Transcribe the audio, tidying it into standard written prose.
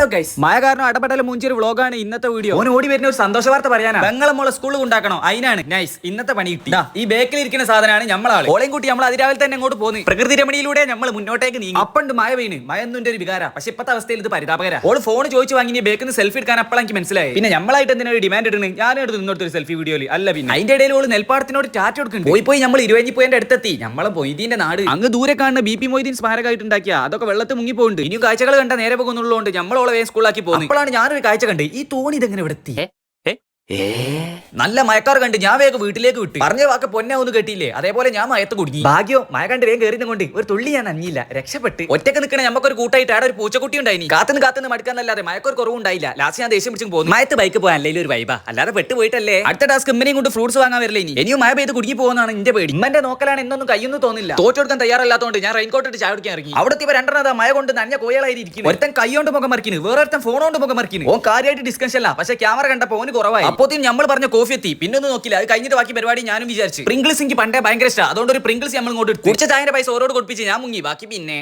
Hello guys, മഴ കാരണം അടപടല മൂഞ്ചൊരു വ്ളോഗാണ് ഇന്നത്തെ വീഡിയോ. ഓൻ ഓടി വരുന്ന ഒരു സന്തോഷ വാർത്ത പറയാനാ. ബംഗളം മോളെ സ്കൂളിൽ ഉണ്ടാക്കണോ, അതിനാണ് നൈസ് ഇന്നത്തെ പണി കിട്ടി. ഈ ബേക്കിൽ ഇരിക്കുന്ന സാധനമാണ് നമ്മളാള്. ഓളെയും കൂട്ടി നമ്മൾ അതിരാവിലെ തന്നെ അങ്ങോട്ട് പോകുന്നു. പ്രകൃതി രമണിയിലൂടെ നമ്മൾ മുന്നോട്ടേക്ക് നീങ്ങി. അപ്പണ്ട് മഴ വീണ്, മഴൊന്നും ഒരു വികാര. പക്ഷെ ഇപ്പത്തെ അവസ്ഥയിൽ ഇത് പരിതാപകര. ഓള് ഫോൺ ചോദിച്ചു വാങ്ങി ബേക്കിൽ നിന്ന് സെൽഫി എടുക്കാൻ അപ്പോഴാണ് എനിക്ക് മനസ്സിലായി. പിന്നെ നമ്മളായിട്ട് എന്തിനാ ഡിമാൻഡ് ഇടുന്നത്? ഞാൻ എടുത്ത് നിന്നോട്ട് സെൽഫി വീഡിയോയിൽ അല്ല. പിന്നെ അതിന്റെ ഇടയിൽ ഓള് നെൽപ്പാടത്തിനോട് ടാറ്റ കൊടുക്കുന്നുണ്ട്. പോയി നമ്മൾ ഇരുവഞ്ഞിപ്പോയതിന്റെ അടുത്തെത്തി. നമ്മളെ മൊയ്തീന്റെ നാട് അങ്ങ് ദൂരെ കാണുന്ന BP മൊയ്തീൻ സ്മാരകമായിട്ട് ഉണ്ടാക്കിയ അതൊക്കെ വെള്ളത്തിൽ മുങ്ങി പോകുന്നുണ്ട്. ഇനിയും കാഴ്ചകൾ കണ്ട നേരെ പോകുന്നുള്ളതുകൊണ്ട് നമ്മളോളെ സ്കൂളാക്കി പോകുന്നു. അപ്പോഴാണ് ഞാനൊരു കാഴ്ച കണ്ട്, ഈ തോണി ഇതെങ്ങനെ ഇവിടെ എത്തി? നല്ല മയക്കാർ കണ്ട് ഞാൻ വേഗം വീട്ടിലേക്ക് വിട്ടു. പറഞ്ഞ വാക്ക് പൊന്നെ ഒന്ന് കെട്ടിയില്ലേ, അതേപോലെ ഞാൻ മയത്ത് കുടുങ്ങി. ഭാഗ്യോ മഴ കണ്ട് വേഗം കയറിയത് കൊണ്ട് ഒരു തുള്ളി ഞാൻ നനഞ്ഞില്ല, രക്ഷപ്പെട്ട്. ഒറ്റക്ക് നിൽക്കണേ നമുക്കൊരു കൂട്ടായിട്ട് ആടെ ഒരു പൂച്ചക്കുട്ടി ഉണ്ടായി. കാത്തുനിന്ന് മടുക്കാന്നല്ലാതെ മയക്കൊരു കുറവുണ്ടായില്ല. ലാസ്റ്റ് ഞാൻ ദേഷ്യം പിടിച്ചു പോകുന്നു. മയത്ത് ബൈക്ക് പോകാൻ അല്ലെങ്കിൽ ഒരു വൈബ, അല്ലാതെ പെട്ട് പോയിട്ടല്ലേ. അടുത്ത ടാസ്ക് ഇമ്മനെയും കൊണ്ട് ഫ്രൂട്ട്സ് വാങ്ങാൻ വരില്ല. ഇനിയും മഴ പെയ്ത് കുടുങ്ങി പോകുന്നതാണ് എന്റെ പേടി. ഇമ്മന്റെ നോക്കലാണ് എന്നൊന്നും കയ്യൊന്നും തോന്നില്ല. തോറ്റെടുക്കാൻ തയ്യാറല്ലാത്തതുകൊണ്ട് ഞാൻ റെയിൻകോട്ട് ഇട്ട് ചായ കുടിക്കാൻ ഇറങ്ങി. അവിടെ രണ്ടെണ്ണ മഴ കൊണ്ട് നനഞ്ഞ കോയളായിരിക്കും. ഒരുത്തൻ കൈകൊണ്ട് മുഖം മറിക്കുന്നു, വേറൊരുത്തൻ ഫോൺ കൊണ്ട് മുഖം മറിക്കുന്നു. ഓൻ കാര്യമായിട്ട് ഡിസ്കഷൻ അല്ല, പക്ഷേ ക്യാമറ കണ്ടപ്പോൾ ഓന് കുറവായി. അപ്പോഴത്തേക്കും നമ്മൾ പറഞ്ഞ കോഫി എത്തി. പിന്നെ ഒന്നും നോക്കില്ല, അത് കഴിഞ്ഞിട്ട് ബാക്കി പരിപാടി ഞാനും വിചാരിച്ചു. പ്രിംഗിൾസ് എനിക്ക് പണ്ടേ ഭയങ്കര ഇഷ്ടമാണ്. അതുകൊണ്ട് ഒരു പ്രിംഗിൾസ് നമ്മൾ ഇങ്ങോട്ട് കുടിച്ച ചായന്റെ പൈസ ഓരോട് കൊടുപ്പിച്ച് ഞാൻ മുങ്ങി. ബാക്കി പിന്നെ